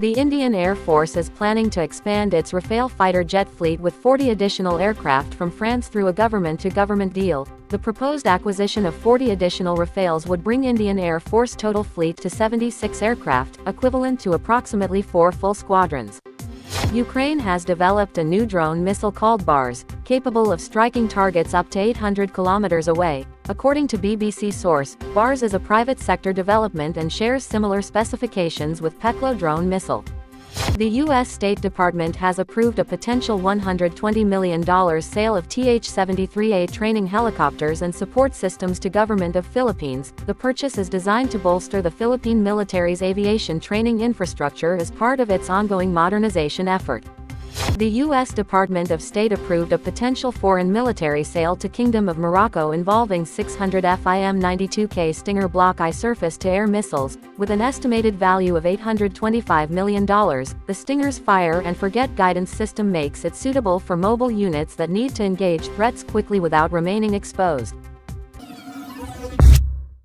The Indian Air Force is planning to expand its Rafale fighter jet fleet with 40 additional aircraft from France through a government-to-government deal. The proposed acquisition of 40 additional Rafales would bring Indian Air Force total fleet to 76 aircraft, equivalent to approximately 4 full squadrons. Ukraine has developed a new drone missile called BARS, capable of striking targets up to 800 kilometers away. According to BBC source, BARS is a private sector development and shares similar specifications with Peklo drone missile. The U.S. State Department has approved a potential $120 million sale of TH-73A training helicopters and support systems to Government of Philippines. The purchase is designed to bolster the Philippine military's aviation training infrastructure as part of its ongoing modernization effort. The U.S. Department of State approved a potential foreign military sale to Kingdom of Morocco involving 600 FIM-92K Stinger Block I surface-to-air missiles, with an estimated value of $825 million. The Stinger's fire-and-forget guidance system makes it suitable for mobile units that need to engage threats quickly without remaining exposed.